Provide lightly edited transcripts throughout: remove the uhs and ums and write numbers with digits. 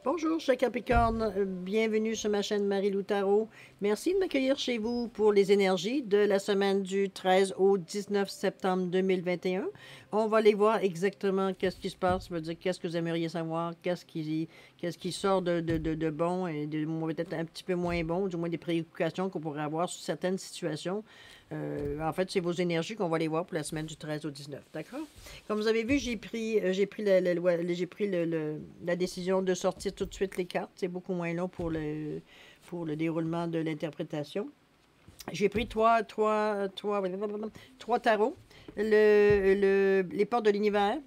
Bonjour, cher Capricorne. Bienvenue sur ma chaîne Marie-Lou Tarot. Merci de m'accueillir chez vous pour les énergies de la semaine du 13 au 19 septembre 2021. On va aller voir exactement qu'est-ce qui se passe, ça veut dire qu'est-ce que vous aimeriez savoir, qu'est-ce qui sort de bon et de peut-être un petit peu moins bon, du moins des préoccupations qu'on pourrait avoir sur certaines situations. En fait, c'est vos énergies qu'on va aller voir pour la semaine du 13 au 19, d'accord? Comme vous avez vu, j'ai pris la décision de sortir tout de suite les cartes. C'est beaucoup moins long pour le déroulement de l'interprétation. J'ai pris trois tarots. Les portes de l'univers,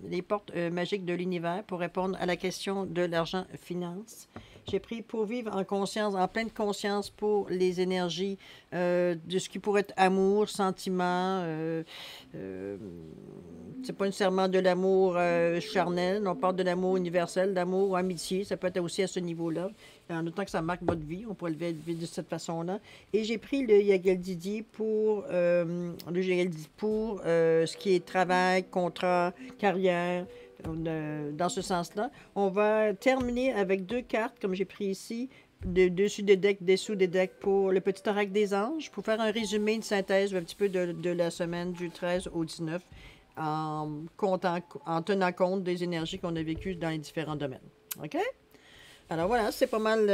les portes magiques de l'univers pour répondre à la question de l'argent finance. J'ai pris pour vivre en conscience, en pleine conscience pour les énergies de ce qui pourrait être amour, sentiment. C'est pas nécessairement de l'amour charnel, on parle de l'amour universel, d'amour ou amitié, ça peut être aussi à ce niveau-là. En autant que ça marque votre vie, on pourrait le vivre de cette façon-là. Et j'ai pris le Yageldidi pour, ce qui est travail, contrat, carrière, dans ce sens-là. On va terminer avec deux cartes, comme j'ai pris ici, dessus des decks, dessous des decks pour le petit oracle des anges, pour faire un résumé, une synthèse un petit peu de la semaine du 13 au 19 en tenant compte des énergies qu'on a vécues dans les différents domaines. OK? Alors voilà, c'est pas mal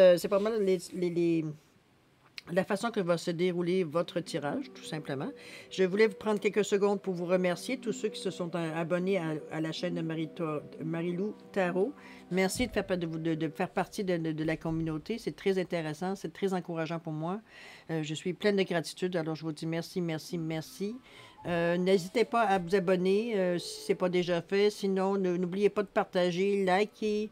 la façon que va se dérouler votre tirage, tout simplement. Je voulais vous prendre quelques secondes pour vous remercier, tous ceux qui se sont abonnés à la chaîne de Marie-Lou Tarot. Merci de faire partie de la communauté. C'est très intéressant, c'est très encourageant pour moi. Je suis pleine de gratitude, alors je vous dis merci, merci, merci. N'hésitez pas à vous abonner si ce n'est pas déjà fait. Sinon, n'oubliez pas de partager, liker,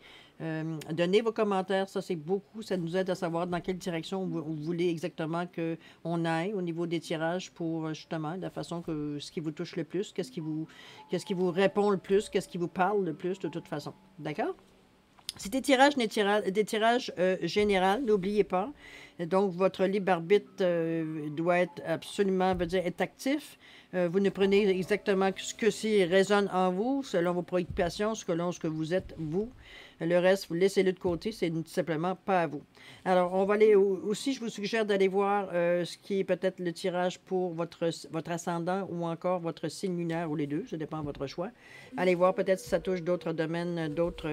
donnez vos commentaires. Ça, c'est beaucoup. Ça nous aide à savoir dans quelle direction vous voulez exactement qu'on aille au niveau des tirages pour justement la façon que ce qui vous touche le plus, qu'est-ce qui vous répond le plus, qu'est-ce qui vous parle le plus de toute façon. D'accord? C'est des tirages généraux, n'oubliez pas. Donc, votre libre arbitre doit être absolument, veut dire, être actif. Vous ne prenez exactement ce que si résonne en vous, selon vos préoccupations, selon ce que vous êtes, vous. Le reste, vous laissez-le de côté, c'est tout simplement pas à vous. Alors, on va aller aussi, je vous suggère d'aller voir ce qui est peut-être le tirage pour votre ascendant ou encore votre signe lunaire ou les deux, ça dépend de votre choix. Allez voir peut-être si ça touche d'autres domaines, d'autres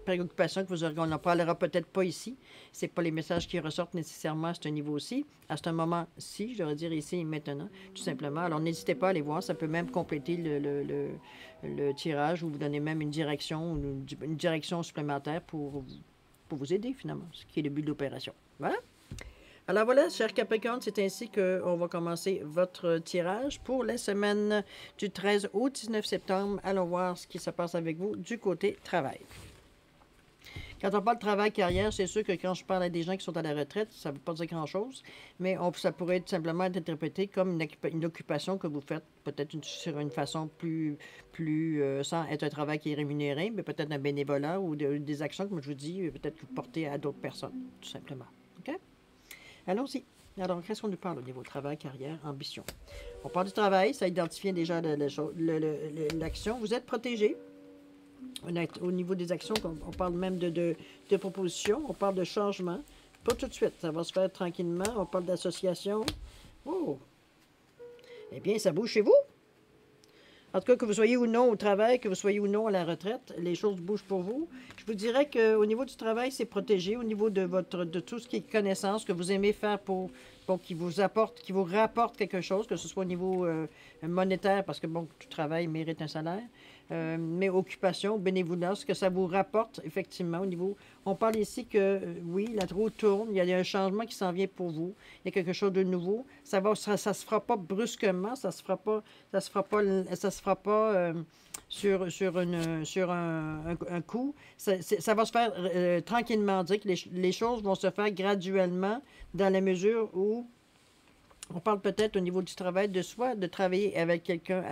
préoccupations que vous aurez. On n'en parlera peut-être pas ici. C'est pas les messages qui ressortent nécessairement à ce niveau-ci, à ce moment-ci, je devrais dire ici et maintenant, tout simplement. Alors, n'hésitez pas à aller voir, ça peut même compléter le tirage ou vous donner même une direction, une direction supplémentaire pour vous aider finalement, ce qui est le but de l'opération. Voilà. Alors voilà, cher Capricorne, c'est ainsi qu'on va commencer votre tirage pour la semaine du 13 au 19 septembre. Allons voir ce qui se passe avec vous du côté travail. Quand on parle de travail-carrière, c'est sûr que quand je parle à des gens qui sont à la retraite, ça ne veut pas dire grand-chose, mais ça pourrait être simplement être interprété comme une occupation que vous faites, peut-être sur une façon sans être un travail qui est rémunéré, mais peut-être un bénévolat ou des actions, comme je vous dis, peut-être que vous portez à d'autres personnes, tout simplement. OK? Allons-y. Alors, qu'est-ce qu'on nous parle au niveau travail, carrière, ambition? On parle du travail, ça identifie déjà l'action. Vous êtes protégé. Au niveau des actions, on parle même de propositions, on parle de changement. Pas tout de suite, ça va se faire tranquillement. On parle d'association. Oh! Eh bien, ça bouge chez vous. En tout cas, que vous soyez ou non au travail, que vous soyez ou non à la retraite, les choses bougent pour vous. Je vous dirais qu'au niveau du travail, c'est protégé. Au niveau de tout ce qui est connaissance que vous aimez faire pour qui vous rapporte quelque chose, que ce soit au niveau monétaire, parce que bon, tout travail mérite un salaire, mais occupation, bénévolat, ce que ça vous rapporte effectivement au niveau. On parle ici que oui, la roue tourne, il y a un changement qui s'en vient pour vous, il y a quelque chose de nouveau. Ça se fera pas brusquement, ça se fera pas sur un coup. Ça va se faire tranquillement, dire que les choses vont se faire graduellement dans la mesure où on parle peut-être au niveau du travail de soi, de travailler avec quelqu'un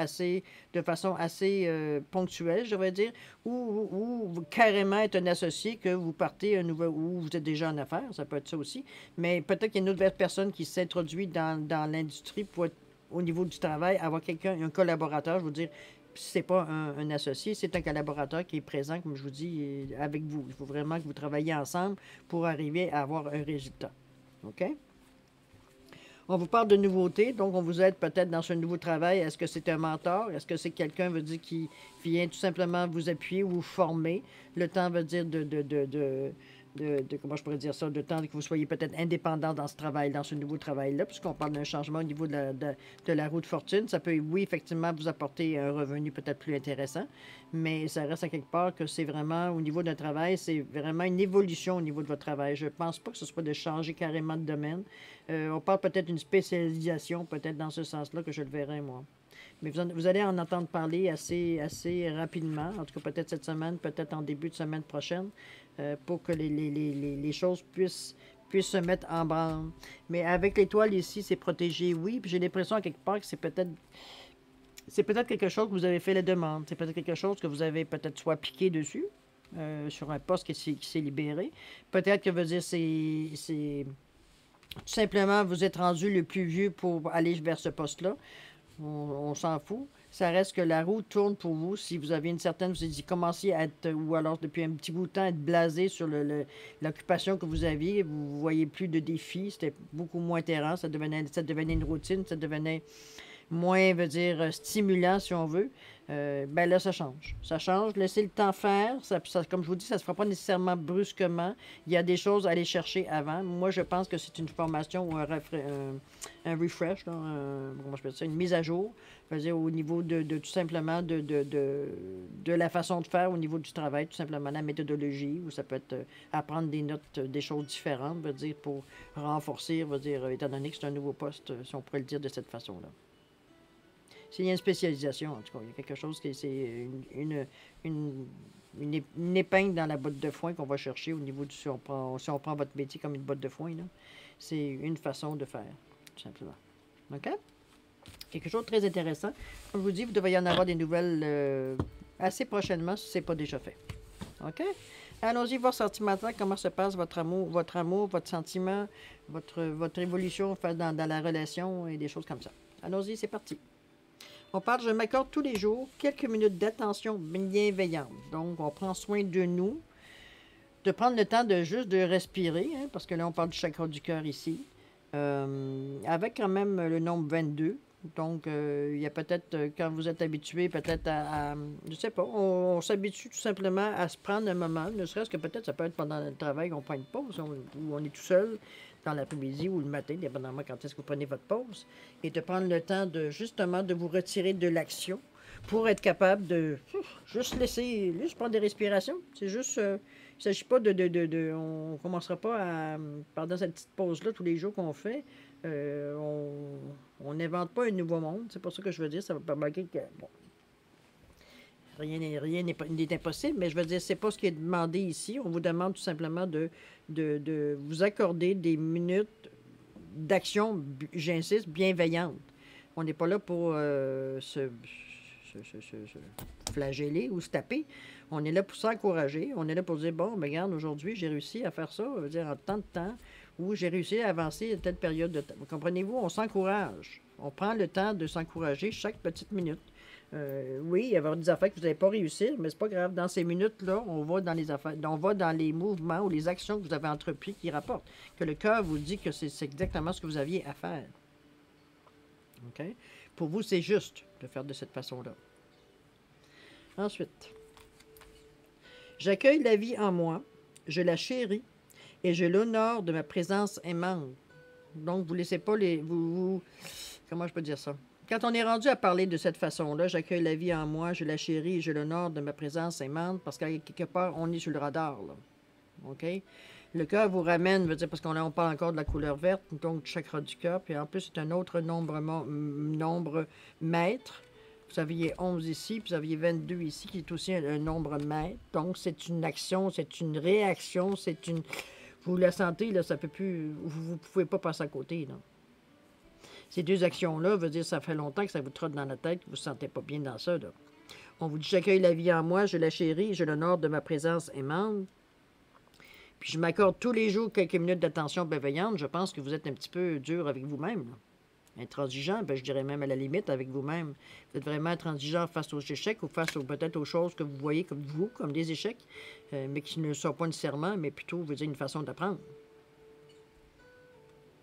de façon assez ponctuelle, je vais dire, ou carrément être un associé que vous partez ou vous êtes déjà en affaires, ça peut être ça aussi, mais peut-être qu'il y a une autre personne qui s'introduit dans l'industrie pour être au niveau du travail, avoir quelqu'un, un collaborateur, je veux dire, si ce n'est pas un associé, c'est un collaborateur qui est présent, comme je vous dis, avec vous. Il faut vraiment que vous travailliez ensemble pour arriver à avoir un résultat. OK? On vous parle de nouveautés, donc on vous aide peut-être dans ce nouveau travail. Est-ce que c'est un mentor? Est-ce que c'est quelqu'un, veut dire, qui vient tout simplement vous appuyer ou vous former? Le temps veut dire comment je pourrais dire ça, de temps que vous soyez peut-être indépendant dans ce travail, dans ce nouveau travail-là, puisqu'on parle d'un changement au niveau de la roue de fortune. Ça peut, oui, effectivement, vous apporter un revenu peut-être plus intéressant, mais ça reste à quelque part que c'est vraiment, au niveau d'un travail, c'est vraiment une évolution au niveau de votre travail. Je ne pense pas que ce soit de changer carrément de domaine. On parle peut-être d'une spécialisation, peut-être dans ce sens-là que je le verrai, moi. Mais vous allez en entendre parler assez rapidement, en tout cas peut-être cette semaine, peut-être en début de semaine prochaine, pour que les choses puissent se mettre en branle. Mais avec l'étoile ici, c'est protégé, oui. Puis j'ai l'impression à quelque part que c'est peut-être quelque chose que vous avez fait la demande. C'est peut-être quelque chose que vous avez peut-être soit piqué dessus, sur un poste qui s'est libéré. Peut-être que veut dire c'est tout simplement vous êtes rendu le plus vieux pour aller vers ce poste-là. On s'en fout. Ça reste que la roue tourne pour vous. Si vous avez une certaine, vous avez commencé à être, ou alors depuis un petit bout de temps, à être blasé sur l'occupation que vous aviez. Vous ne voyez plus de défis. C'était beaucoup moins terrain. Ça devenait une routine. Ça devenait moins, veut dire, stimulant, si on veut. Ben là, ça change. Ça change. Laissez le temps faire. Comme je vous dis, ça ne se fera pas nécessairement brusquement. Il y a des choses à aller chercher avant. Moi, je pense que c'est une formation ou un refresh, là, comment je peux dire ça, une mise à jour. Dire, au niveau de tout simplement de la façon de faire, au niveau du travail, tout simplement la méthodologie, ou ça peut être apprendre des notes, des choses différentes, veut dire, pour renforcer, veut dire, étant donné que c'est un nouveau poste, si on pourrait le dire de cette façon-là. Il y a une spécialisation, en tout cas. Il y a quelque chose qui c'est une épingle dans la botte de foin qu'on va chercher au niveau du... Si on prend votre métier comme une botte de foin, c'est une façon de faire, tout simplement. OK? Quelque chose de très intéressant. Comme je vous dis, vous devriez en avoir des nouvelles assez prochainement si ce n'est pas déjà fait. OK? Allons-y voir sentimental, comment se passe votre amour, votre sentiment, votre évolution dans la relation et des choses comme ça. Allons-y, c'est parti. On parle, je m'accorde tous les jours quelques minutes d'attention bienveillante. Donc, on prend soin de nous, de prendre le temps de juste de respirer, hein, parce que là, on parle du chakra du cœur ici, avec quand même le nombre 22. Donc, il y a peut-être, quand vous êtes habitué, peut-être je sais pas, on s'habitue tout simplement à se prendre un moment, ne serait-ce que peut-être, ça peut être pendant le travail qu'on prend une pause, ou on est tout seul dans l'après-midi ou le matin, dépendamment quand est-ce que vous prenez votre pause, et de prendre le temps de, justement, de vous retirer de l'action pour être capable de juste juste prendre des respirations. C'est juste, il ne s'agit pas on ne commencera pas pendant cette petite pause-là, tous les jours qu'on fait, on n'invente pas un nouveau monde, c'est pas ça que je veux dire, ça va permettre que, bon, rien n'est impossible, mais je veux dire, c'est pas ce qui est demandé ici. On vous demande tout simplement de vous accorder des minutes d'action, j'insiste, bienveillante. On n'est pas là pour se flageller ou se taper. On est là pour s'encourager. On est là pour dire, bon, ben, regarde, aujourd'hui, j'ai réussi à faire ça, je veux dire, en tant de temps, ou j'ai réussi à avancer à telle période de temps. Comprenez-vous, on s'encourage. On prend le temps de s'encourager chaque petite minute. Oui, il y avoir des affaires que vous n'allez pas réussir, mais c'est pas grave. Dans ces minutes-là, on va dans les affaires, on va dans les mouvements ou les actions que vous avez entrepris qui rapportent. Que le cœur vous dit que c'est exactement ce que vous aviez à faire. OK? Pour vous, c'est juste de faire de cette façon-là. Ensuite, j'accueille la vie en moi, je la chéris et je l'honore de ma présence aimante. Donc, vous ne laissez pas comment je peux dire ça? Quand on est rendu à parler de cette façon-là, j'accueille la vie en moi, je la chéris et je l'honore de ma présence aimante, parce qu'à quelque part, on est sur le radar, là. OK? Le cœur vous ramène, veut dire, parce qu'on parle encore de la couleur verte, donc du chakra du cœur, puis en plus, c'est un autre nombre maître. Vous aviez 11 ici, puis vous aviez 22 ici, qui est aussi un nombre maître. Donc, c'est une action, c'est une réaction, c'est une... Vous la sentez, là, ça peut plus... Vous ne pouvez pas passer à côté, là. Ces deux actions-là, veut dire ça fait longtemps que ça vous trotte dans la tête, que vous ne vous sentez pas bien dans ça, là. On vous dit, j'accueille la vie en moi, je la chéris, je l'honore de ma présence aimante. Puis je m'accorde tous les jours quelques minutes d'attention bienveillante. Je pense que vous êtes un petit peu dur avec vous-même, là. Intransigeant, ben, je dirais même à la limite avec vous-même. Vous êtes vraiment intransigeant face aux échecs ou face peut-être aux choses que vous voyez comme vous, comme des échecs, mais qui ne sont pas nécessairement, mais plutôt, vous dire, une façon d'apprendre.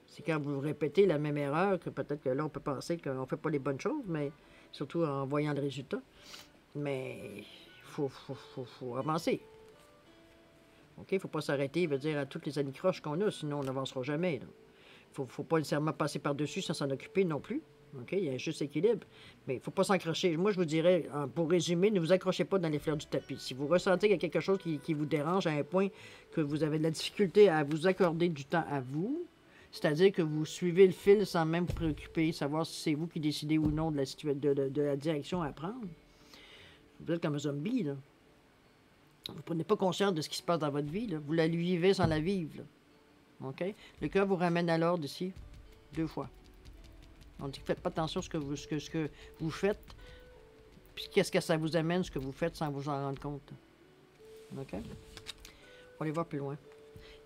C'est quand vous répétez la même erreur que peut-être que là, on peut penser qu'on ne fait pas les bonnes choses, mais surtout en voyant le résultat. Mais il faut avancer. OK? Il ne faut pas s'arrêter, veut dire, à toutes les anicroches qu'on a, sinon on n'avancera jamais. Il ne faut pas nécessairement passer par-dessus sans s'en occuper non plus. OK? Il y a un juste équilibre. Mais il ne faut pas s'accrocher. Moi, je vous dirais, pour résumer, ne vous accrochez pas dans les fleurs du tapis. Si vous ressentez qu'il y a quelque chose qui vous dérange à un point que vous avez de la difficulté à vous accorder du temps à vous, c'est-à-dire que vous suivez le fil sans même vous préoccuper, savoir si c'est vous qui décidez ou non de la direction à prendre. Vous êtes comme un zombie, là. Vous ne prenez pas conscience de ce qui se passe dans votre vie, là. Vous la vivez sans la vivre, là. OK? Le cœur vous ramène à l'ordre ici 2 fois. On dit que faites pas attention à ce que vous faites, puis qu'est-ce que ça vous amène, ce que vous faites, sans vous en rendre compte. OK? On va aller voir plus loin.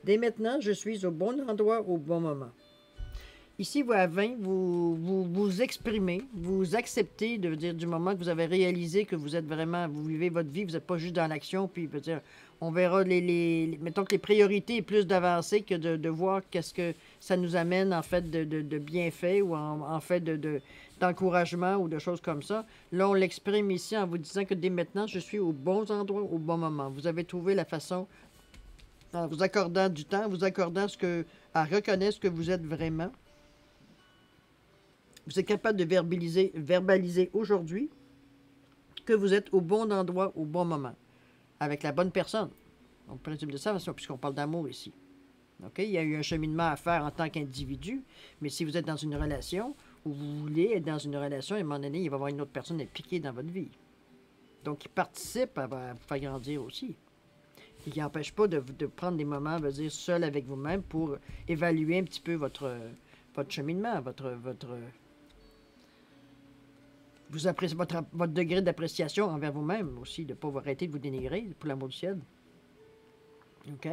Dès maintenant, je suis au bon endroit au bon moment. Ici, à 20, vous exprimez, vous acceptez de dire du moment que vous avez réalisé que vous êtes vraiment, vous vivez votre vie, vous n'êtes pas juste dans l'action, puis peut dire, on verra mettons que les priorités est plus d'avancer que de voir qu'est-ce que ça nous amène en fait de bienfaits ou en fait d'encouragement ou de choses comme ça. Là, on l'exprime ici en vous disant que dès maintenant, je suis au bon endroit au bon moment. Vous avez trouvé la façon, en vous accordant du temps, vous accordant à reconnaître ce que vous êtes vraiment. Vous êtes capable de verbaliser aujourd'hui que vous êtes au bon endroit, au bon moment, avec la bonne personne. On présume de ça, puisqu'on parle d'amour ici. OK? Il y a eu un cheminement à faire en tant qu'individu, mais si vous êtes dans une relation, ou vous voulez être dans une relation, à un moment donné, il va y avoir une autre personne impliquée dans votre vie. Donc, il participe à vous faire grandir aussi. Il n'empêche pas de prendre des moments, veut dire, seul avec vous-même pour évaluer un petit peu votre cheminement, vous appréciez votre degré d'appréciation envers vous-même aussi, de ne pas vous arrêter de vous dénigrer, pour l'amour du ciel. OK?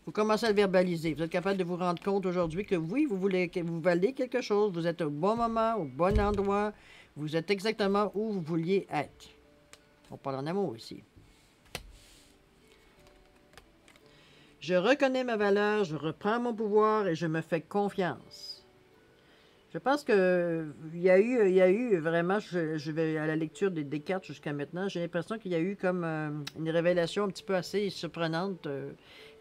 Vous commencez à le verbaliser. Vous êtes capable de vous rendre compte aujourd'hui que oui, vous valez quelque chose, vous êtes au bon moment, au bon endroit, vous êtes exactement où vous vouliez être. On parle en amour ici. Je reconnais ma valeur, je reprends mon pouvoir et je me fais confiance. Je pense que il y a eu vraiment, je vais à la lecture des cartes jusqu'à maintenant, j'ai l'impression qu'il y a eu comme une révélation un petit peu assez surprenante.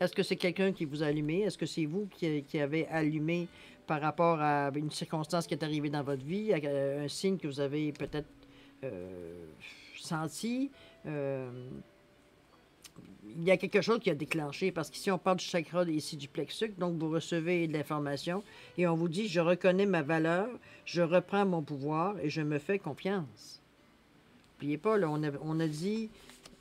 Est-ce que c'est quelqu'un qui vous a allumé? Est-ce que c'est vous qui avez allumé par rapport à une circonstance qui est arrivée dans votre vie, un signe que vous avez peut-être senti? Il y a quelque chose qui a déclenché, parce qu'ici, on parle du chakra ici du plexus, donc vous recevez de l'information et on vous dit, je reconnais ma valeur, je reprends mon pouvoir et je me fais confiance. N'oubliez pas, là, on a dit,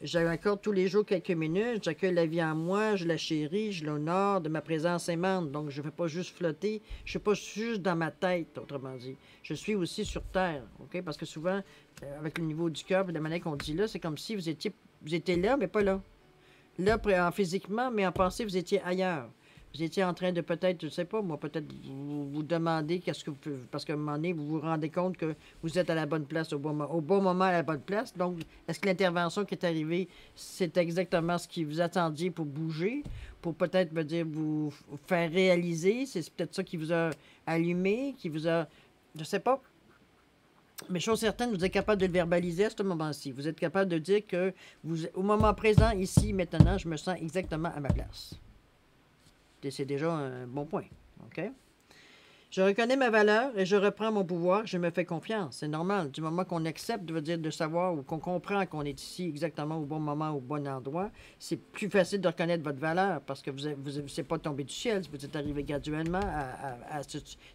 j'accorde tous les jours quelques minutes, j'accueille la vie en moi, je la chéris, je l'honore de ma présence aimante, donc je ne fais pas juste flotter, je ne suis pas juste dans ma tête, autrement dit. Je suis aussi sur terre, OK? Parce que souvent, avec le niveau du cœur, de la manière qu'on dit là, c'est comme si vous étiez là, mais pas là. Là, physiquement, mais en pensée, vous étiez ailleurs. Vous étiez en train de peut-être, je ne sais pas, moi, peut-être vous demander qu'est-ce que vous pouvez, parce qu'à un moment donné, vous vous rendez compte que vous êtes à la bonne place au bon moment à la bonne place. Donc, est-ce que l'intervention qui est arrivée, c'est exactement ce qui vous attendiez pour bouger, pour peut-être me dire vous faire réaliser, c'est peut-être ça qui vous a allumé, qui vous a, je ne sais pas. Mais chose certaine, vous êtes capable de le verbaliser à ce moment-ci. Vous êtes capable de dire que au moment présent, ici, maintenant, je me sens exactement à ma place. C'est déjà un bon point. OK? Je reconnais ma valeur et je reprends mon pouvoir. Je me fais confiance. C'est normal. Du moment qu'on accepte, veut dire de savoir ou qu'on comprend qu'on est ici exactement au bon moment, au bon endroit, c'est plus facile de reconnaître votre valeur parce que vous n'êtes pas tombé du ciel. Vous êtes arrivé graduellement à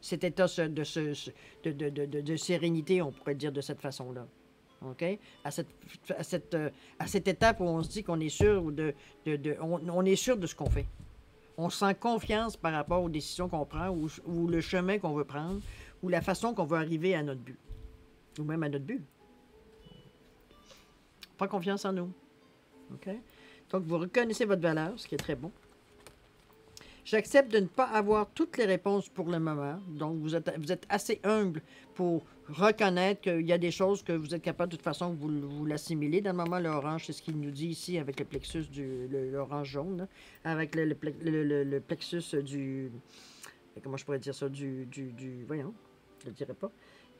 cet état de sérénité, on pourrait dire de cette façon-là. OK? À cette étape où on se dit qu'on est sûr on est sûr de ce qu'on fait. On sent confiance par rapport aux décisions qu'on prend ou le chemin qu'on veut prendre ou la façon qu'on veut arriver à notre but. Ou même à notre but. Pas confiance en nous. OK? Donc, vous reconnaissez votre valeur, ce qui est très bon. J'accepte de ne pas avoir toutes les réponses pour le moment. Donc, vous êtes assez humble pour reconnaître qu'il y a des choses que vous êtes capable de toute façon, vous l'assimilez. Dans le moment, l'orange, c'est ce qu'il nous dit ici avec le plexus l'orange jaune, là, avec le plexus du... Comment je pourrais dire ça? Voyons, je ne le dirais pas.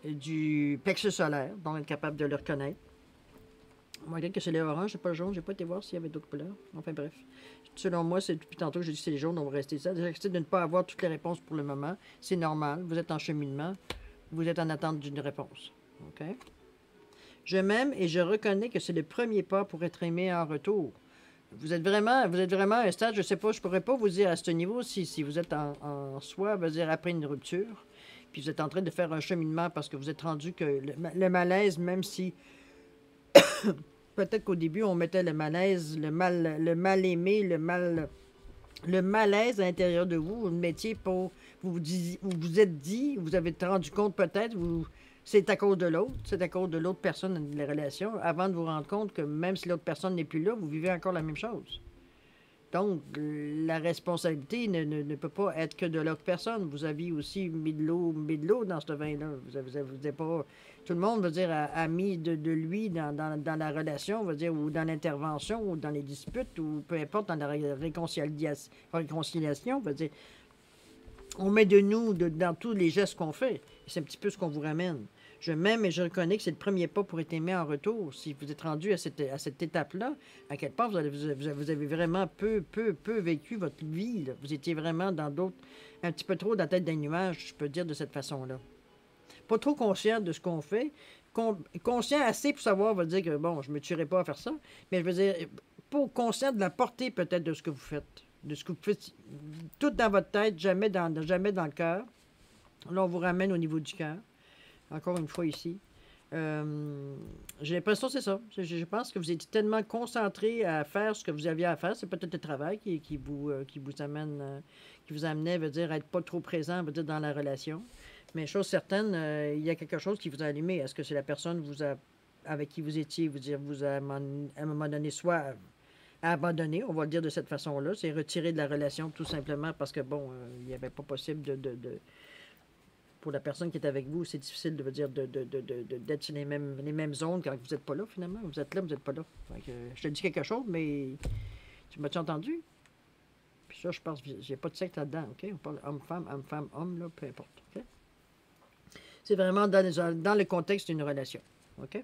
Du plexus solaire, donc être capable de le reconnaître. On va dire que c'est les oranges, c'est pas le jaune. J'ai pas été voir s'il y avait d'autres couleurs. Enfin bref. Selon moi, c'est depuis tantôt que j'ai dit que c'est les jaunes, on va rester ça. J'accepte de ne pas avoir toutes les réponses pour le moment. C'est normal. Vous êtes en cheminement. Vous êtes en attente d'une réponse. OK? Je m'aime et je reconnais que c'est le premier pas pour être aimé en retour. Vous êtes vraiment à un stade, je ne sais pas, je ne pourrais pas vous dire à ce niveau si vous êtes en soi, on va dire après une rupture, puis vous êtes en train de faire un cheminement parce que vous êtes rendu que le malaise, même si peut-être qu'au début, on mettait le malaise, le mal aimé, le malaise à l'intérieur de vous, vous le mettiez pour, vous êtes dit, vous avez rendu compte peut-être, c'est à cause de l'autre, c'est à cause de l'autre personne dans les relations, avant de vous rendre compte que même si l'autre personne n'est plus là, vous vivez encore la même chose. Donc, la responsabilité ne peut pas être que de l'autre personne. Vous aviez aussi mis de l'eau dans ce vin-là. Vous avez pas... Tout le monde, veut dire, a mis de lui dans la relation, veut dire, ou dans l'intervention, ou dans les disputes, ou peu importe, dans la réconciliation, veut dire, on met de nous dans tous les gestes qu'on fait. C'est un petit peu ce qu'on vous ramène. Je m'aime et je reconnais que c'est le premier pas pour être aimé en retour. Si vous êtes rendu à cette étape-là, à quelque part, vous avez vraiment peu vécu votre vie. Là. Vous étiez vraiment dans d'autres, un petit peu trop dans la tête d'un nuage, je peux dire de cette façon-là. Pas trop conscient de ce qu'on fait. Conscient assez pour savoir, va dire que, bon, je ne me tuerai pas à faire ça, mais je veux dire, pas conscient de la portée peut-être de ce que vous faites. De ce que vous faites, tout dans votre tête, jamais dans le cœur. Là, on vous ramène au niveau du cœur. Encore une fois ici. J'ai l'impression que c'est ça. Je pense que vous étiez tellement concentré à faire ce que vous aviez à faire. C'est peut-être le travail qui vous amène, qui vous amenait, veut dire, à être pas trop présent, veut dire, dans la relation. Mais chose certaine, il y a quelque chose qui vous a allumé. Est-ce que c'est la personne avec qui vous étiez, vous a à un moment donné, soit abandonné, on va le dire de cette façon-là, c'est retiré de la relation tout simplement parce que, bon, il n'y avait pas possible pour la personne qui est avec vous, c'est difficile de dire d'être sur les mêmes zones quand vous n'êtes pas là, finalement. Vous êtes là, vous n'êtes pas là. Je te dis quelque chose, mais tu m'as-tu entendu? Puis ça, je pense, j'ai pas de sexe là-dedans, OK? On parle homme-femme, homme, là, peu importe, OK? C'est vraiment dans le contexte d'une relation, OK?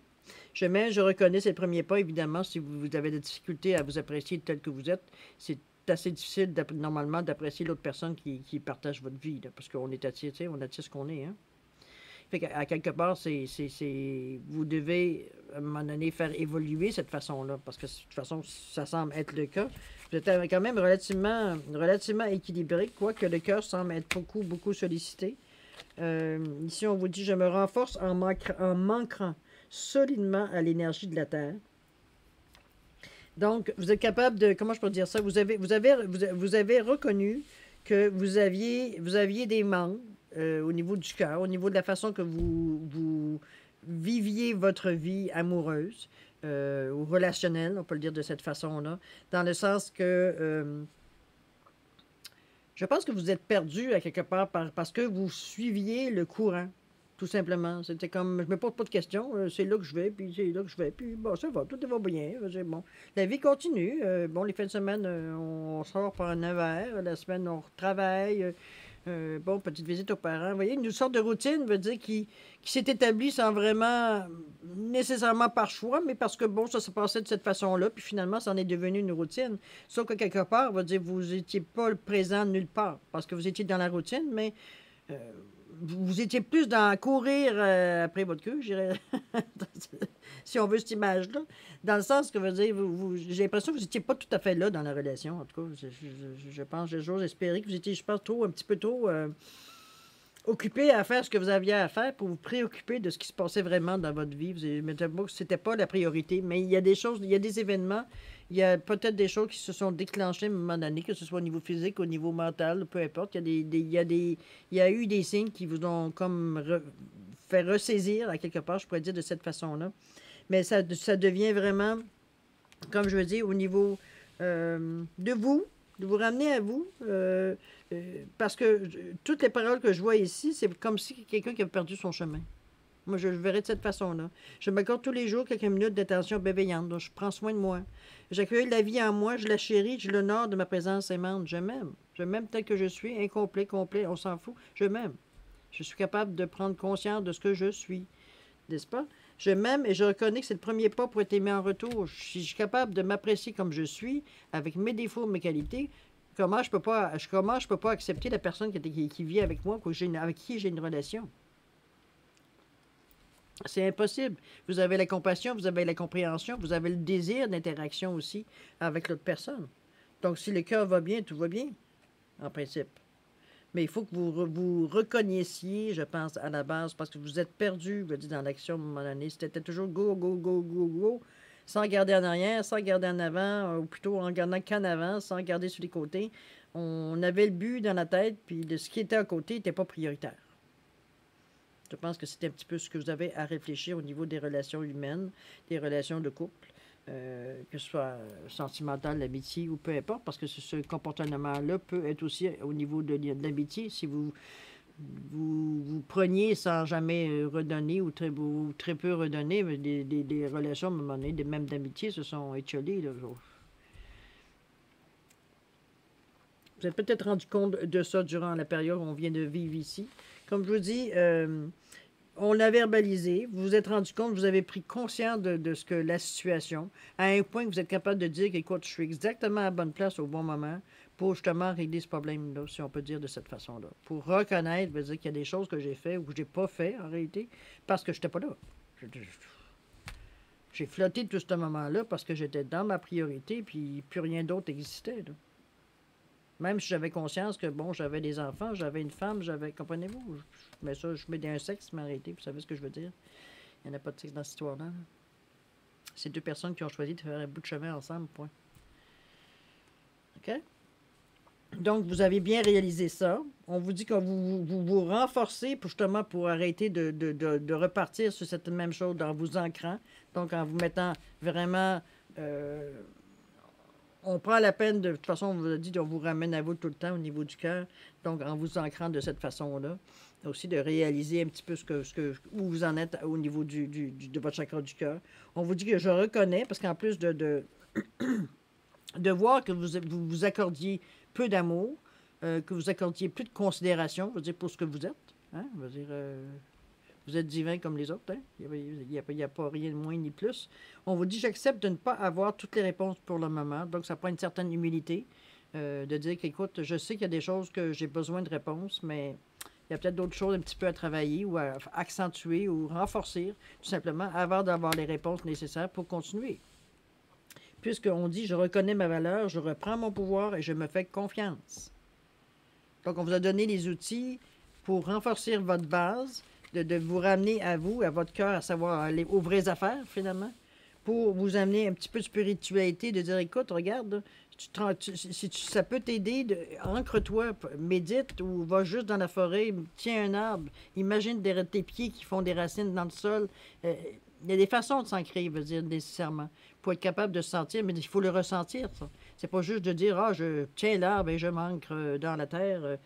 Je reconnais, c'est le premier pas, évidemment, si vous avez des difficultés à vous apprécier tel que vous êtes, c'est assez difficile normalement d'apprécier l'autre personne qui partage votre vie, là, parce qu'on est attiré, on attire ce qu'on est. Hein? Fait qu'à quelque part, vous devez, à un moment donné, faire évoluer cette façon-là, parce que de toute façon, ça semble être le cas. Vous êtes quand même relativement équilibré, quoique le cœur semble être beaucoup sollicité. Ici, on vous dit, je me renforce en manquant solidement à l'énergie de la Terre. Donc, vous êtes capable de, comment je peux dire ça, vous avez reconnu que vous aviez des manques au niveau du cœur, au niveau de la façon que vous viviez votre vie amoureuse ou relationnelle, on peut le dire de cette façon-là, dans le sens que je pense que vous êtes perdu à quelque part parce que vous suiviez le courant. Tout simplement. C'était comme, je me pose pas de questions, c'est là que je vais, puis c'est là que je vais, puis bon, ça va, tout va bien. Bon, la vie continue. Bon, les fins de semaine, on sort pour un verre. La semaine, on retravaille. Bon, petite visite aux parents. Vous voyez, une sorte de routine, veut dire, qui s'est établie sans vraiment, nécessairement par choix, mais parce que, bon, ça se passait de cette façon-là, puis finalement, ça en est devenu une routine. Sauf que quelque part, veut dire, vous n'étiez pas présent nulle part, parce que vous étiez dans la routine, mais vous étiez plus dans courir après votre queue, je dirais, si on veut cette image-là. Dans le sens que, veut dire, j'ai l'impression que vous n'étiez pas tout à fait là dans la relation. En tout cas, je pense, j'ose espérer que vous étiez, je pense, un petit peu trop occupé à faire ce que vous aviez à faire pour vous préoccuper de ce qui se passait vraiment dans votre vie. C'était pas la priorité, mais il y a des choses, il y a des événements, il y a peut-être des choses qui se sont déclenchées à un moment donné, que ce soit au niveau physique, au niveau mental, peu importe. Il y a eu des signes qui vous ont comme fait ressaisir à quelque part, je pourrais dire de cette façon-là. Mais ça devient vraiment, comme je veux dire, au niveau de vous, de vous ramener à vous, parce que toutes les paroles que je vois ici, c'est comme si quelqu'un qui a perdu son chemin. Moi, je le verrais de cette façon-là. Je m'accorde tous les jours quelques minutes d'attention bienveillante. Donc, je prends soin de moi. J'accueille la vie en moi, je la chéris, je l'honore de ma présence aimante. Je m'aime. Je m'aime tel que je suis, incomplet, complet, on s'en fout. Je m'aime. Je suis capable de prendre conscience de ce que je suis. N'est-ce pas? Je m'aime et je reconnais que c'est le premier pas pour être aimé en retour. Je suis capable de m'apprécier comme je suis, avec mes défauts, mes qualités. Comment je peux pas accepter la personne qui vit avec moi, avec qui j'ai une relation? C'est impossible. Vous avez la compassion, vous avez la compréhension, vous avez le désir d'interaction aussi avec l'autre personne. Donc, si le cœur va bien, tout va bien, en principe. Mais il faut que vous reconnaissiez, je pense, à la base, parce que vous êtes perdu, je veux dire, dans l'action à un moment donné. C'était toujours go, go, go, go, go, sans regarder en arrière, sans regarder en avant, ou plutôt en regardant qu'en avant, sans regarder sur les côtés. On avait le but dans la tête, puis de ce qui était à côté n'était pas prioritaire. Je pense que c'est un petit peu ce que vous avez à réfléchir au niveau des relations humaines, des relations de couple, que ce soit sentimental, l'amitié ou peu importe, parce que ce comportement-là peut être aussi au niveau de l'amitié. Si vous preniez sans jamais redonner ou très peu redonner, mais des relations, à un moment donné, même d'amitié, se sont étiolées. Là. Vous êtes peut-être rendu compte de ça durant la période où on vient de vivre ici. Comme je vous dis, on l'a verbalisé, vous vous êtes rendu compte, vous avez pris conscience de ce que la situation, à un point que vous êtes capable de dire qu'écoute, je suis exactement à la bonne place au bon moment pour justement régler ce problème-là, si on peut dire de cette façon-là. Pour reconnaître, veut dire qu'il y a des choses que j'ai fait ou que je n'ai pas fait en réalité, parce que je n'étais pas là. J'ai flotté tout ce moment-là parce que j'étais dans ma priorité, puis plus rien d'autre existait. Là. Même si j'avais conscience que, bon, j'avais des enfants, j'avais une femme, comprenez-vous, je mets ça, je mets un sexe, mais arrêtez, vous savez ce que je veux dire. Il n'y en a pas de sexe dans cette histoire-là. C'est deux personnes qui ont choisi de faire un bout de chemin ensemble, point. OK? Donc, vous avez bien réalisé ça. On vous dit que vous renforcez justement pour arrêter de repartir sur cette même chose en vous ancrant. Donc, en vous mettant vraiment... on prend la peine, de toute façon, on vous a dit, on vous ramène à vous tout le temps au niveau du cœur. Donc, en vous ancrant de cette façon-là, aussi de réaliser un petit peu où vous en êtes au niveau de votre chakra du cœur. On vous dit que je reconnais, parce qu'en plus de voir que vous accordiez peu d'amour, que vous accordiez plus de considération, je veux dire, pour ce que vous êtes. Hein? Je veux dire, vous êtes divin comme les autres. Hein? Il n'y a pas rien de moins ni plus. On vous dit, j'accepte de ne pas avoir toutes les réponses pour le moment. Donc, ça prend une certaine humilité de dire qu'écoute, je sais qu'il y a des choses que j'ai besoin de réponses, mais il y a peut-être d'autres choses un petit peu à travailler ou à accentuer ou renforcer, tout simplement, avant d'avoir les réponses nécessaires pour continuer. Puisqu'on dit, je reconnais ma valeur, je reprends mon pouvoir et je me fais confiance. Donc, on vous a donné les outils pour renforcer votre base, de vous ramener à vous, à votre cœur, à savoir aller aux vraies affaires, finalement, pour vous amener un petit peu de spiritualité, de dire, écoute, regarde, ça peut t'aider, ancre-toi, médite ou va juste dans la forêt, tiens un arbre, imagine tes pieds qui font des racines dans le sol. Il y a des façons de s'ancrer, veut dire, nécessairement, pour être capable de se sentir, mais il faut le ressentir, ça. C'est pas juste de dire, ah, je tiens l'arbre et je m'ancre dans la terre.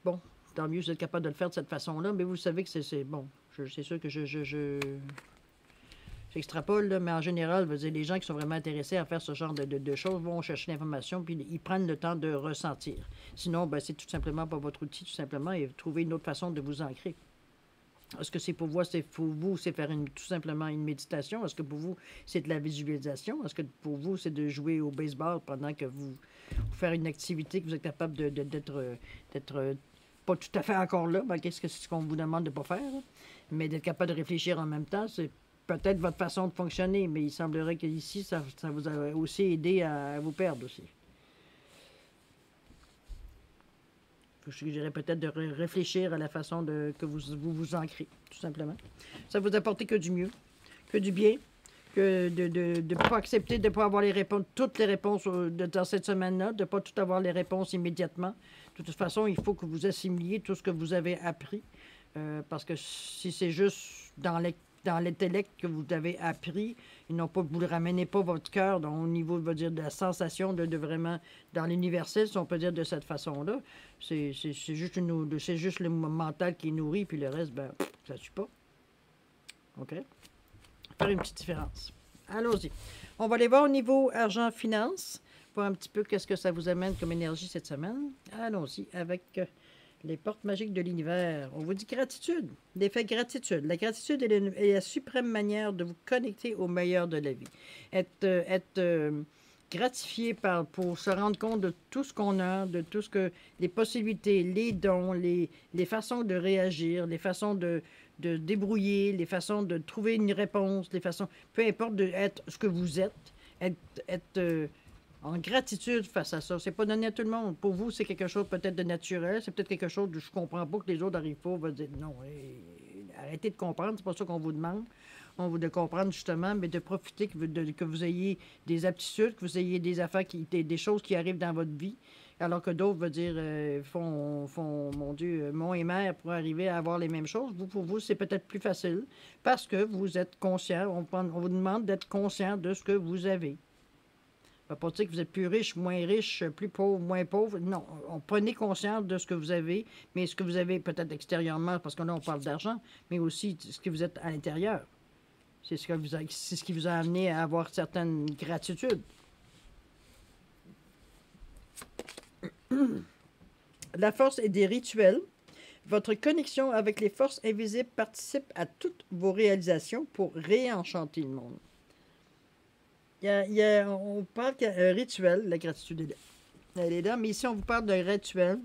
Bon, tant mieux si vous êtes capable de le faire de cette façon-là, mais vous savez que c'est bon. C'est sûr que j'extrapole, là, mais en général, je veux dire, les gens qui sont vraiment intéressés à faire ce genre de choses vont chercher l'information, puis ils prennent le temps de ressentir. Sinon, ben, c'est tout simplement pas votre outil, tout simplement, et trouver une autre façon de vous ancrer. Est-ce que c'est pour vous, c'est faire tout simplement une méditation? Est-ce que pour vous, c'est de la visualisation? Est-ce que pour vous, c'est de jouer au baseball pendant que vous faire une activité que vous êtes capable d'être pas tout à fait encore là, malgré ce qu'on vous demande de ne pas faire, là, mais d'être capable de réfléchir en même temps, c'est peut-être votre façon de fonctionner, mais il semblerait qu'ici, ça vous a aussi aidé à vous perdre aussi. Je suggérerais peut-être de réfléchir à la façon que vous ancrez, tout simplement. Ça vous apporte que du mieux, que du bien, que de ne pas accepter de ne pas avoir toutes les réponses dans cette semaine-là, de ne pas tout avoir les réponses immédiatement. De toute façon, il faut que vous assimiliez tout ce que vous avez appris, parce que si c'est juste dans l'intellect que vous avez appris. Ils n'ont pas, vous ne ramenez pas votre cœur au niveau, je veux dire, de la sensation de vraiment, dans l'universel, si on peut dire de cette façon-là. C'est juste le mental qui est nourri, puis le reste, ben, ça ne suit pas. OK? Faire une petite différence. Allons-y. On va aller voir au niveau argent-finance, voir un petit peu qu'est-ce que ça vous amène comme énergie cette semaine. Allons-y avec les portes magiques de l'univers. On vous dit gratitude, l'effet gratitude. La gratitude est la suprême manière de vous connecter au meilleur de la vie. Être gratifié pour se rendre compte de tout ce qu'on a, de tout ce que les possibilités, les dons, les façons de réagir, les façons de débrouiller, les façons de trouver une réponse, les façons, peu importe d'être ce que vous êtes, être en gratitude face à ça. C'est pas donné à tout le monde. Pour vous, c'est quelque chose peut-être de naturel, c'est peut-être quelque chose de je comprends pas que les autres n'arrivent pas, on va dire non, arrêtez de comprendre, c'est pas ça qu'on vous demande. On vous de comprendre justement, mais de profiter que vous ayez des aptitudes, que vous ayez des affaires, des choses qui arrivent dans votre vie, alors que d'autres, veut dire, font, mon Dieu, mon et mère pour arriver à avoir les mêmes choses. Pour vous, c'est peut-être plus facile parce que vous êtes conscient. On vous demande d'être conscient de ce que vous avez. Ça ne veut pas dire que vous êtes plus riche, plus pauvre, moins pauvre. Non, on prenez conscience de ce que vous avez, mais ce que vous avez peut-être extérieurement, parce que là, on parle d'argent, mais aussi ce que vous êtes à l'intérieur. C'est ce qui vous a amené à avoir certaines gratitudes. La force est des rituels. Votre connexion avec les forces invisibles participe à toutes vos réalisations pour réenchanter le monde. On parle qu'il y a un rituel, la gratitude elle est là, mais ici on vous parle d'un rituel,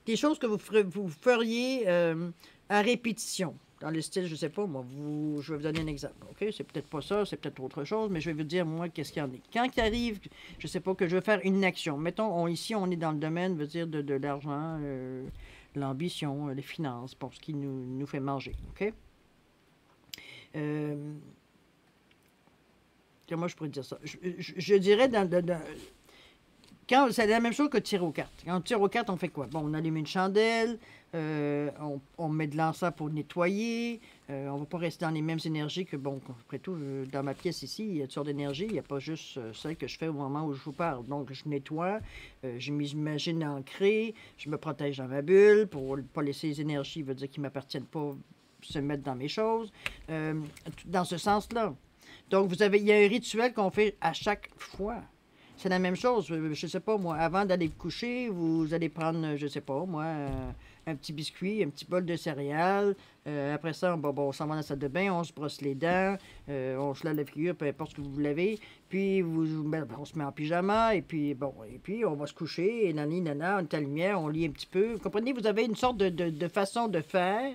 des choses que vous feriez à répétition. Dans le style, je ne sais pas, moi, je vais vous donner un exemple. OK? C'est peut-être pas ça, c'est peut-être autre chose, mais je vais vous dire, moi, qu'est-ce qu'il y en a. Quand il arrive, je ne sais pas, que je veux faire une action. Mettons, ici, on est dans le domaine, veut dire, de l'argent, l'ambition, les finances, pour ce qui nous fait manger. OK? Comment je pourrais dire ça? Je dirais quand c'est la même chose que tirer aux cartes. Quand on tire aux cartes, on fait quoi? Bon, on allume une chandelle, on met de l'encens pour nettoyer, on ne va pas rester dans les mêmes énergies que, bon, après tout, dans ma pièce ici, il y a toutes sortes d'énergies, il n'y a pas juste celle que je fais au moment où je vous parle. Donc, je nettoie, je m'imagine ancré, je me protège dans ma bulle pour ne pas laisser les énergies, veut dire qui ne m'appartiennent pas, se mettre dans mes choses, dans ce sens-là. Donc, il y a un rituel qu'on fait à chaque fois. C'est la même chose. Je ne sais pas, moi, avant d'aller vous coucher, vous allez prendre, je ne sais pas, moi, un petit biscuit, un petit bol de céréales. Après ça, on s'en va dans la salle de bain, on se brosse les dents, on se lave la figure, peu importe ce que vous lavez. Puis, on se met en pyjama, et puis, on va se coucher, et nana, on est à la lumière, on lit un petit peu. Vous comprenez, vous avez une sorte de façon de faire,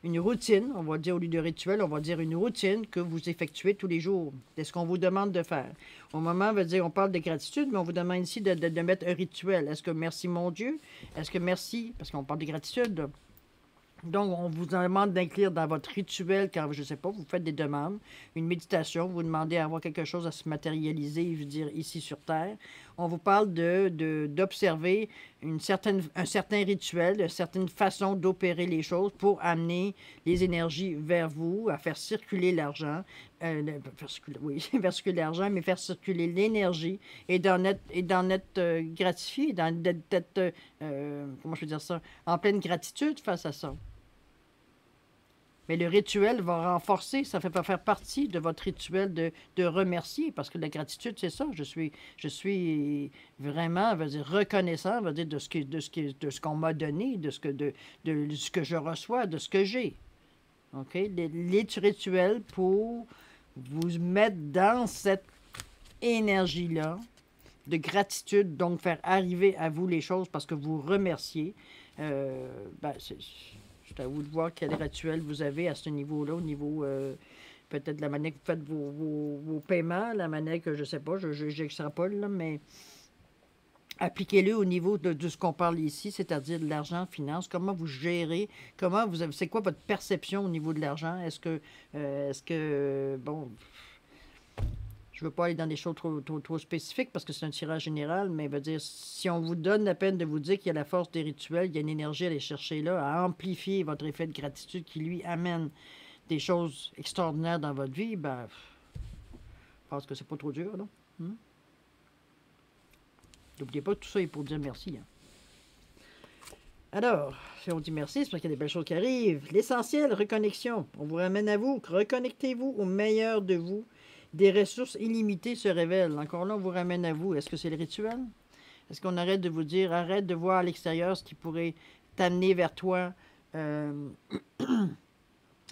une routine, on va dire au lieu de rituel, on va dire une routine que vous effectuez tous les jours. C'est ce qu'on vous demande de faire. Au moment, veut dire, on parle de gratitude, mais on vous demande ici de mettre un rituel. Est-ce que merci mon Dieu? Est-ce que merci? Parce qu'on parle de gratitude. Donc, on vous demande d'inclure dans votre rituel, quand, je ne sais pas, vous faites des demandes, une méditation, vous demandez à avoir quelque chose à se matérialiser, je veux dire, ici sur Terre. On vous parle d'observer un certain rituel, une certaine façon d'opérer les choses pour amener les énergies vers vous, à faire circuler l'argent, faire circuler l'argent, mais faire circuler l'énergie et d'en être gratifié, d'être, comment je peux dire ça, en pleine gratitude face à ça. Mais le rituel va renforcer, ça fait faire partie de votre rituel de remercier, parce que la gratitude, c'est ça. Je suis vraiment, veut dire, reconnaissant, veut dire, de ce qu'on m'a donné, de ce que je reçois, de ce que j'ai. OK? Les rituels pour vous mettre dans cette énergie-là de gratitude, donc faire arriver à vous les choses parce que vous remerciez. C'est à vous de voir quel rituel vous avez à ce niveau-là, au niveau peut-être de la manière que vous faites vos paiements, la manière que je ne sais pas, j'extrapole, là, mais appliquez-le au niveau de ce qu'on parle ici, c'est-à-dire de l'argent, finance, comment vous gérez, c'est quoi votre perception au niveau de l'argent? Est-ce que, bon, je ne veux pas aller dans des choses trop spécifiques parce que c'est un tirage général, mais veut dire, si on vous donne la peine de vous dire qu'il y a la force des rituels, il y a une énergie à aller chercher là, à amplifier votre effet de gratitude qui lui amène des choses extraordinaires dans votre vie, ben, je pense que c'est pas trop dur, non? N'oubliez pas, tout ça est pour dire merci. Hein. Alors, si on dit merci, c'est parce qu'il y a des belles choses qui arrivent. L'essentiel, reconnexion. On vous ramène à vous. Reconnectez-vous au meilleur de vous. Des ressources illimitées se révèlent. Encore là, on vous ramène à vous. Est-ce que c'est le rituel? Est-ce qu'on arrête de vous dire, arrête de voir à l'extérieur ce qui pourrait t'amener vers toi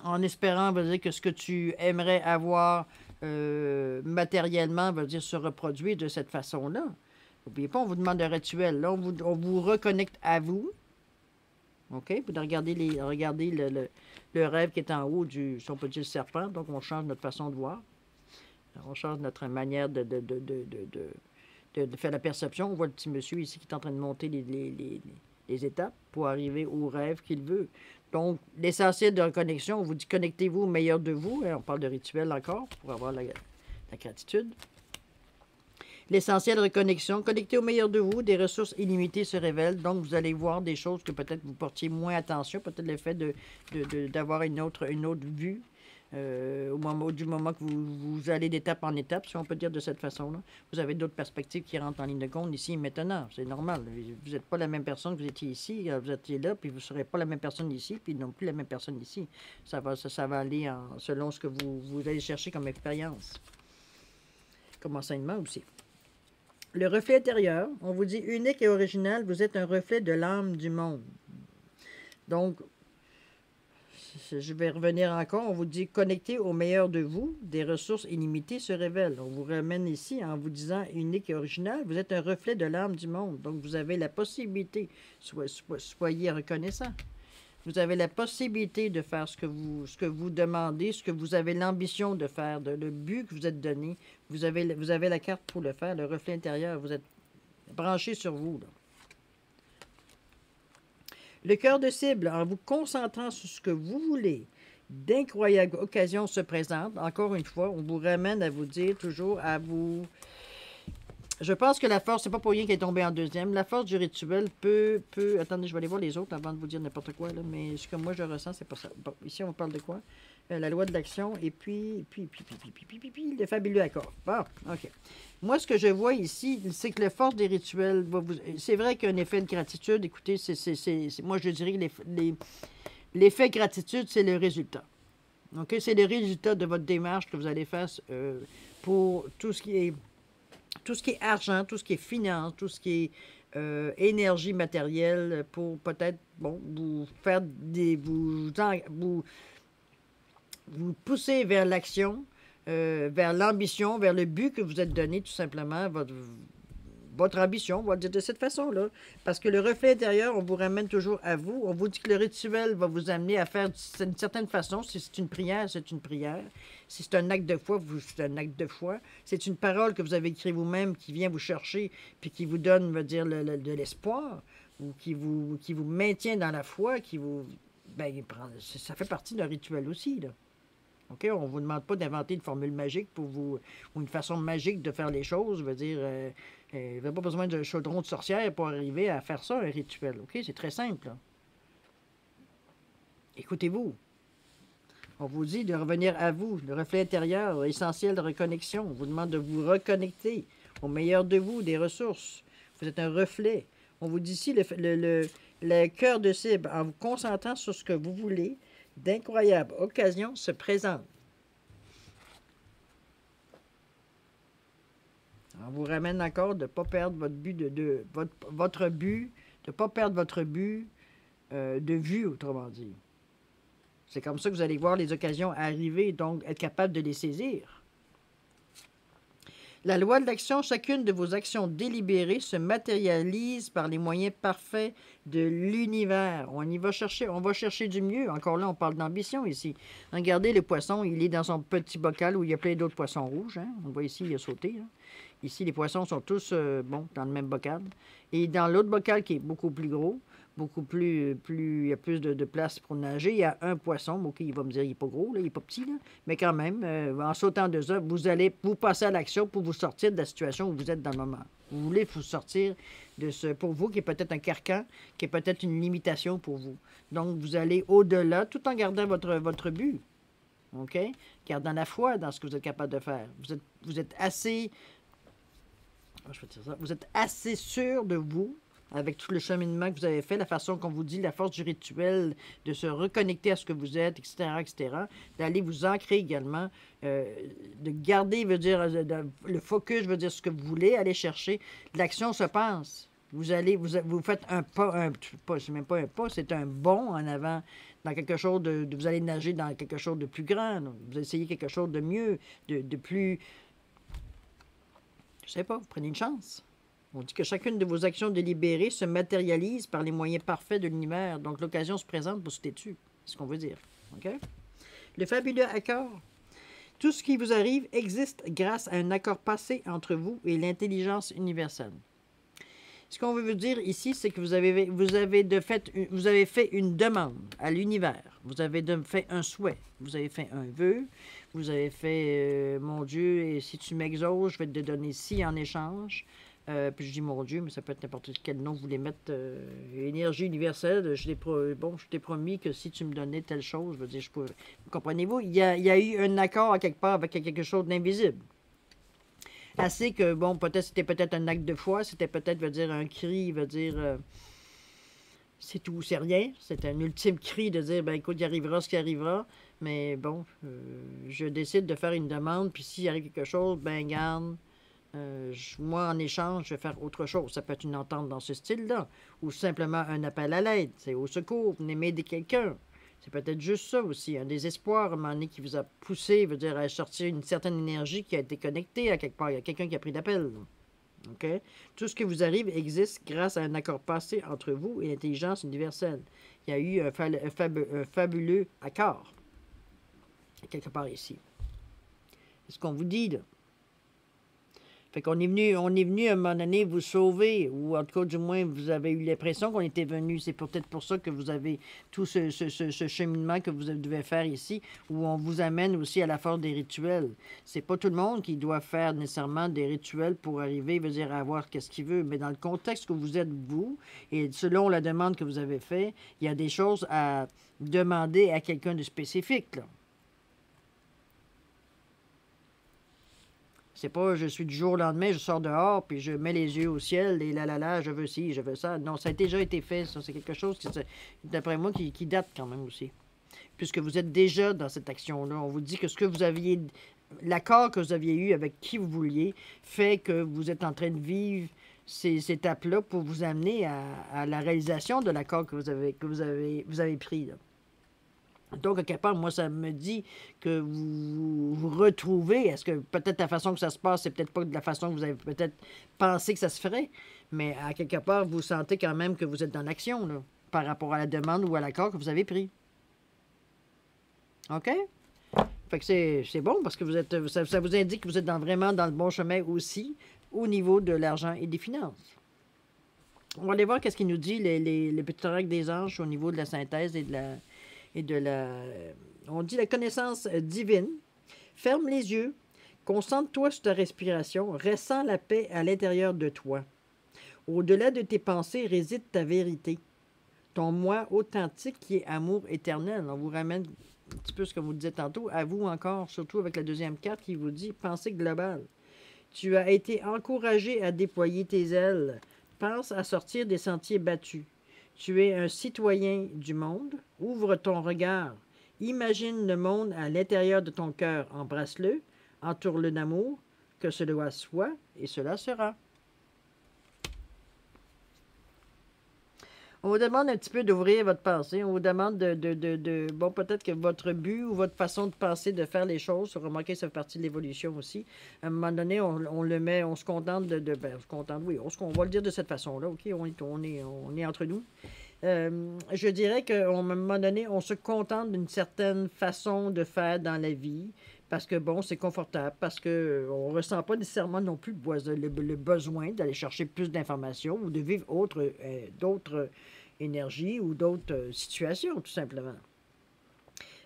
en espérant, veut dire que ce que tu aimerais avoir matériellement, veut dire se reproduire de cette façon-là. N'oubliez pas, on vous demande un rituel. Là, on vous reconnecte à vous. OK? Vous regardez le rêve qui est en haut du, si on peut dire, le serpent. Donc, on change notre façon de voir. On change notre manière de faire la perception. On voit le petit monsieur ici qui est en train de monter les étapes pour arriver au rêve qu'il veut. Donc, l'essentiel de reconnexion, on vous dit connectez-vous au meilleur de vous. On parle de rituel encore pour avoir la gratitude. L'essentiel de reconnexion, connectez au meilleur de vous, des ressources illimitées se révèlent. Donc, vous allez voir des choses que peut-être vous portiez moins attention, peut-être le fait d'avoir une autre vue au moment que vous allez d'étape en étape, si on peut dire de cette façon-là. Vous avez d'autres perspectives qui rentrent en ligne de compte ici et maintenant. C'est normal. Vous n'êtes pas la même personne que vous étiez ici, vous étiez là, puis vous ne serez pas la même personne ici, puis non plus la même personne ici. Ça va aller selon ce que vous allez chercher comme expérience, comme enseignement aussi. Le reflet intérieur, on vous dit unique et original, vous êtes un reflet de l'âme du monde. Donc, je vais revenir encore, on vous dit connectez au meilleur de vous, des ressources illimitées se révèlent. On vous ramène ici en vous disant unique et original, vous êtes un reflet de l'âme du monde. Donc, vous avez la possibilité, soyez reconnaissant. Vous avez la possibilité de faire ce que vous demandez, ce que vous avez l'ambition de faire, le but que vous êtes donné. Vous avez la carte pour le faire, le reflet intérieur. Vous êtes branché sur vous. Là. Le cœur de cible, en vous concentrant sur ce que vous voulez, d'incroyables occasions se présentent. Encore une fois, on vous ramène à vous dire toujours, à vous... Je pense que la force, c'est pas pour rien qu'elle est tombée en deuxième. La force du rituel peut... Attendez, je vais aller voir les autres avant de vous dire n'importe quoi, là, mais ce que moi je ressens, c'est pas ça. Bon, ici, on parle de quoi? La loi de l'action et puis le fabuleux accord. Bon, OK. Moi, ce que je vois ici, c'est que la force des rituels va vous... C'est vrai qu'un effet de gratitude, écoutez, moi, je dirais que l'effet gratitude, c'est le résultat. OK? C'est le résultat de votre démarche que vous allez faire pour tout ce qui est argent, tout ce qui est finance, tout ce qui est énergie matérielle, pour peut-être, bon, vous faire vous pousser vers l'action, vers l'ambition, vers le but que vous êtes donné, tout simplement, votre ambition, on va dire de cette façon-là. Parce que le reflet intérieur, on vous ramène toujours à vous. On vous dit que le rituel va vous amener à faire d'une certaine façon. Si c'est une prière, c'est une prière. Si c'est un acte de foi, c'est un acte de foi. C'est une parole que vous avez écrite vous-même qui vient vous chercher puis qui vous donne, veut dire, de l'espoir ou qui vous maintient dans la foi, qui vous... Ben, ça fait partie d'un rituel aussi, là. OK? On ne vous demande pas d'inventer une formule magique pour vous, ou une façon magique de faire les choses. Je veux dire, vous n'avez pas besoin d'un chaudron de sorcière pour arriver à faire ça, un rituel. OK? C'est très simple. Là. Écoutez-vous. On vous dit de revenir à vous, le reflet intérieur, essentiel de reconnexion. On vous demande de vous reconnecter au meilleur de vous, des ressources. Vous êtes un reflet. On vous dit ici le cœur de cible, en vous concentrant sur ce que vous voulez, d'incroyables occasions se présentent. On vous ramène encore de ne pas perdre votre but, votre but, de ne pas perdre votre but de vue, autrement dit. C'est comme ça que vous allez voir les occasions arriver, donc être capable de les saisir. La loi de l'action, chacune de vos actions délibérées se matérialise par les moyens parfaits de l'univers. On va chercher du mieux. Encore là, on parle d'ambition ici. Regardez le poisson, il est dans son petit bocal où il y a plein d'autres poissons rouges. Hein? On voit ici, il a sauté. Là. Ici, les poissons sont tous dans le même bocal. Et dans l'autre bocal qui est beaucoup plus gros, il y a plus de place pour nager. Il y a un poisson, OK, il va me dire, il n'est pas gros, là, il n'est pas petit, là, mais quand même, en sautant de ça, vous allez vous passer à l'action pour vous sortir de la situation où vous êtes dans le moment. Vous voulez vous sortir de ce, pour vous, qui est peut-être un carcan, qui est peut-être une limitation pour vous. Donc, vous allez au-delà, tout en gardant votre but. OK? Gardant la foi dans ce que vous êtes capable de faire. Vous êtes assez... Je peux dire ça. Vous êtes assez sûr de vous, avec tout le cheminement que vous avez fait, la façon qu'on vous dit, la force du rituel, de se reconnecter à ce que vous êtes, etc., d'aller vous ancrer également, de garder, veut dire, le focus, veut dire ce que vous voulez aller chercher. L'action se passe. Vous faites un pas, c'est même pas un pas, c'est un bond en avant dans quelque chose vous allez nager dans quelque chose de plus grand. Là. Vous essayez quelque chose de mieux, de plus, je sais pas, prenez une chance. On dit que chacune de vos actions délibérées se matérialise par les moyens parfaits de l'univers. Donc, l'occasion se présente pour sauter dessus. C'est ce qu'on veut dire. OK? Le fabuleux accord. Tout ce qui vous arrive existe grâce à un accord passé entre vous et l'intelligence universelle. Ce qu'on veut vous dire ici, c'est que vous avez fait une demande à l'univers. Vous avez fait un souhait. Vous avez fait un vœu. Vous avez fait, mon Dieu, et si tu m'exauces, je vais te donner ci en échange. Puis je dis mon Dieu, mais ça peut être n'importe quel nom vous voulez mettre. Énergie universelle, je t'ai promis que si tu me donnais telle chose, je veux dire, comprenez-vous, il y a eu un accord à quelque part avec quelque chose d'invisible. Assez que, bon, c'était peut-être un acte de foi, c'était peut-être, veut dire, un cri, veut dire, c'est tout, c'est rien. C'est un ultime cri de dire, ben écoute, il arrivera ce qui arrivera, mais bon, je décide de faire une demande, puis s'il arrive quelque chose, ben garde. Moi, en échange, je vais faire autre chose. Ça peut être une entente dans ce style-là, ou simplement un appel à l'aide. C'est au secours, venez m'aider quelqu'un. C'est peut-être juste ça aussi, un désespoir à un moment donné qui vous a poussé, veut dire, à sortir une certaine énergie qui a été connectée à quelque part. Il y a quelqu'un qui a pris l'appel. OK? Tout ce qui vous arrive existe grâce à un accord passé entre vous et l'intelligence universelle. Il y a eu un fabuleux accord, quelque part ici. C'est ce qu'on vous dit, là. Fait qu'on est venu à un moment donné vous sauver, ou en tout cas, du moins, vous avez eu l'impression qu'on était venu. C'est peut-être pour ça que vous avez tout ce cheminement que vous devez faire ici, où on vous amène aussi à la force des rituels. C'est pas tout le monde qui doit faire nécessairement des rituels pour arriver, veut dire, à avoir qu'est-ce qu'il veut. Mais dans le contexte que vous êtes, vous, et selon la demande que vous avez faite, il y a des choses à demander à quelqu'un de spécifique, là. C'est pas je suis du jour au lendemain, je sors dehors, puis je mets les yeux au ciel, et là, je veux ci, je veux ça. Non, ça a déjà été fait, ça. C'est quelque chose, d'après moi, qui date quand même aussi. Puisque vous êtes déjà dans cette action-là. On vous dit que ce que vous aviez, l'accord que vous aviez eu avec qui vous vouliez, fait que vous êtes en train de vivre ces étapes-là pour vous amener à la réalisation de l'accord que vous avez pris, là. Donc, à quelque part, moi, ça me dit que vous retrouvez. Est-ce que peut-être la façon que ça se passe, c'est peut-être pas de la façon que vous avez peut-être pensé que ça se ferait, mais à quelque part, vous sentez quand même que vous êtes dans l'action, là, par rapport à la demande ou à l'accord que vous avez pris. OK? Fait que c'est bon parce que ça vous indique que vous êtes vraiment dans le bon chemin aussi au niveau de l'argent et des finances. On va aller voir qu'est-ce qu'il nous dit, les petits oracles des anges au niveau de la synthèse on dit la connaissance divine. Ferme les yeux, concentre-toi sur ta respiration, ressens la paix à l'intérieur de toi. Au-delà de tes pensées réside ta vérité, ton moi authentique qui est amour éternel. On vous ramène un petit peu ce que vous disiez tantôt, à vous encore, surtout avec la deuxième carte qui vous dit pensée globale. Tu as été encouragé à déployer tes ailes. Pense à sortir des sentiers battus. Tu es un citoyen du monde. Ouvre ton regard. Imagine le monde à l'intérieur de ton cœur. Embrasse-le. Entoure-le d'amour. Que cela soit et cela sera. On vous demande un petit peu d'ouvrir votre pensée. On vous demande bon, peut-être que votre but ou votre façon de penser, de faire les choses, remarquez, ça fait partie de l'évolution aussi. À un moment donné, on le met, on se contente on se contente, oui, on va le dire de cette façon-là, OK? On est entre nous. Je dirais qu'à un moment donné, on se contente d'une certaine façon de faire dans la vie, parce que, bon, c'est confortable, parce qu'on ne ressent pas nécessairement non plus le besoin d'aller chercher plus d'informations ou de vivre d'autres énergies ou d'autres situations, tout simplement.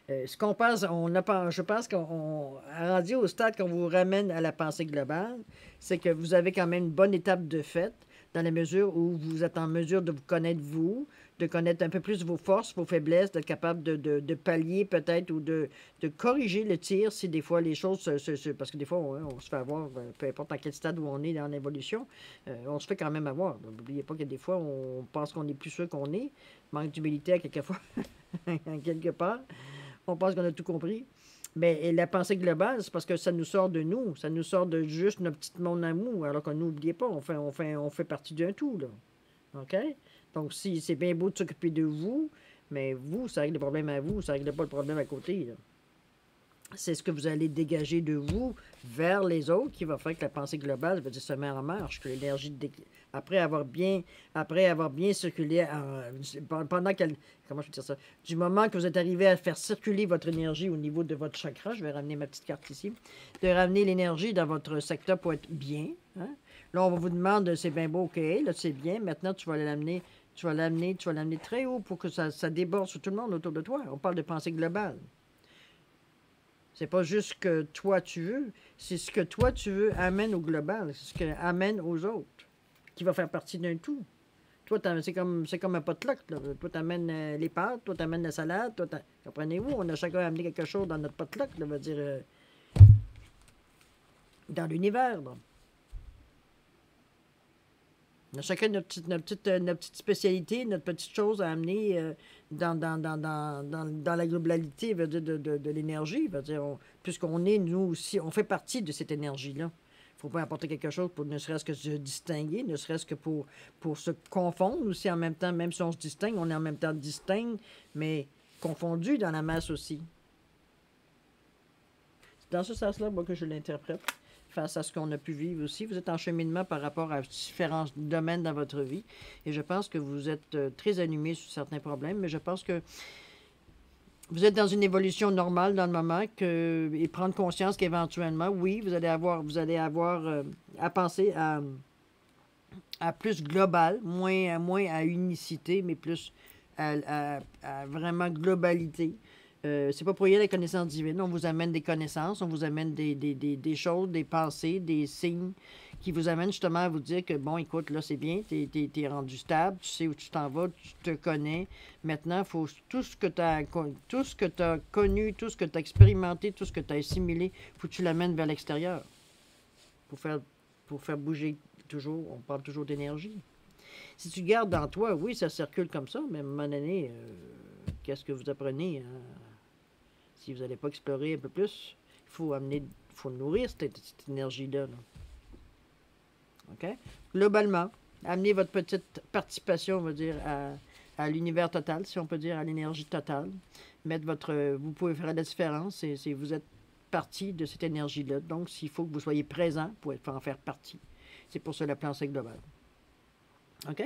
Ce qu'on pense, je pense qu'on a rendu au stade qu'on vous ramène à la pensée globale, c'est que vous avez quand même une bonne étape de fait. dans la mesure où vous êtes en mesure de vous connaître vous, de connaître un peu plus vos forces, vos faiblesses, d'être capable de pallier peut-être ou de corriger le tir si des fois les choses parce que des fois, on se fait avoir, peu importe à quel stade où on est dans l'évolution, on se fait quand même avoir. N'oubliez pas que des fois, on pense qu'on est plus sûr qu'on est. Manque d'humilité à quelquefois, quelque part. On pense qu'on a tout compris. Mais et la pensée globale, c'est parce que ça nous sort de nous. Ça nous sort de juste notre petit monde à nous. Alors qu'on n'oubliez pas, on fait partie d'un tout, là. OK? Donc, si c'est bien beau de s'occuper de vous, mais vous, ça règle le problème à vous, ça règle pas le problème à côté, là. C'est ce que vous allez dégager de vous vers les autres qui va faire que la pensée globale va dire se met en marche, que l'énergie après avoir bien circulé pendant qu'elle comment je peux dire ça? Du moment que vous êtes arrivé à faire circuler votre énergie au niveau de votre chakra, je vais ramener ma petite carte ici, de ramener l'énergie dans votre secteur pour être bien. Hein? Là, on va vous demander, c'est bien beau, OK, là, c'est bien. Maintenant, tu vas l'amener, tu vas l'amener très haut pour que ça déborde sur tout le monde autour de toi. On parle de pensée globale. C'est pas juste ce que toi tu veux, c'est ce que toi tu veux amène au global, c'est ce que amène aux autres, qui va faire partie d'un tout. Toi, c'est comme un potluck, là. Toi, t'amènes les pâtes, toi, t'amènes la salade, comprenez-vous, on a chacun amené quelque chose dans notre potluck, là, veut dire, dans l'univers, là. On a chacun notre petite spécialité, notre petite chose à amener dans la globalité veut dire, de l'énergie. Veut dire, puisqu'on est, nous aussi, on fait partie de cette énergie-là. Il ne faut pas apporter quelque chose pour ne serait-ce que se distinguer, ne serait-ce que pour se confondre aussi en même temps. Même si on se distingue, on est en même temps distinct, mais confondu dans la masse aussi. C'est dans ce sens-là, moi, que je l'interprète. Face à ce qu'on a pu vivre aussi. Vous êtes en cheminement par rapport à différents domaines dans votre vie. Et je pense que vous êtes très animé sur certains problèmes, mais je pense que vous êtes dans une évolution normale dans le moment et prendre conscience qu'éventuellement, oui, vous allez avoir à penser à plus global, moins à unicité, mais plus à vraiment globalité. C'est pas pour rien la connaissance divine. On vous amène des connaissances, on vous amène des choses, des pensées, des signes qui vous amènent justement à vous dire que, bon, écoute, là, c'est bien, t'es rendu stable, tu sais où tu t'en vas, tu te connais. Maintenant, faut tout ce que tu as connu, tout ce que tu as expérimenté, tout ce que tu as assimilé, faut que tu l'amènes vers l'extérieur pour faire bouger toujours. On parle toujours d'énergie. Si tu gardes dans toi, oui, ça circule comme ça, mais à un moment donné, qu'est-ce que vous apprenez? Hein? Si vous n'allez pas explorer un peu plus, il faut nourrir cette énergie-là. Là. OK? Globalement, amenez votre petite participation, on va dire, à l'univers total, si on peut dire, à l'énergie totale. Vous pouvez faire la différence, vous êtes partie de cette énergie-là. Donc, s'il faut que vous soyez présent pour en faire partie. C'est pour ça la pensée globale. OK?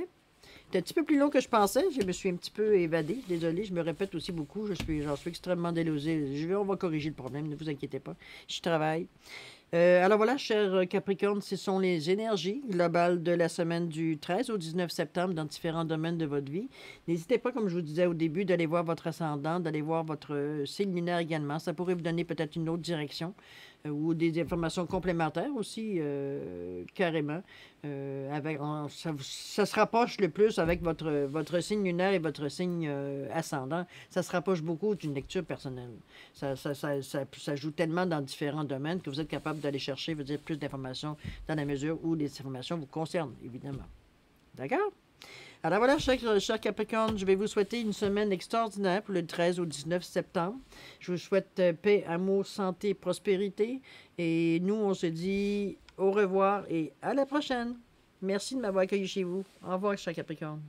C'est un petit peu plus long que je pensais. Je me suis un petit peu évadé. Désolé, je me répète aussi beaucoup. J'en suis extrêmement délosé. On va corriger le problème, ne vous inquiétez pas. Je travaille. Alors voilà, chers Capricorne, ce sont les énergies globales de la semaine du 13 au 19 septembre dans différents domaines de votre vie. N'hésitez pas, comme je vous disais au début, d'aller voir votre ascendant, d'aller voir votre signe lunaire également. Ça pourrait vous donner peut-être une autre direction ou des informations complémentaires aussi, carrément. Ça se rapproche le plus avec votre signe lunaire et votre signe ascendant. Ça se rapproche beaucoup d'une lecture personnelle. Ça joue tellement dans différents domaines que vous êtes capable d'aller chercher, vous dire plus d'informations dans la mesure où les informations vous concernent, évidemment. D'accord? Alors voilà, chers Capricorne, je vais vous souhaiter une semaine extraordinaire pour le 13 au 19 septembre. Je vous souhaite paix, amour, santé, prospérité. Et nous, on se dit au revoir et à la prochaine. Merci de m'avoir accueilli chez vous. Au revoir, chers Capricorne.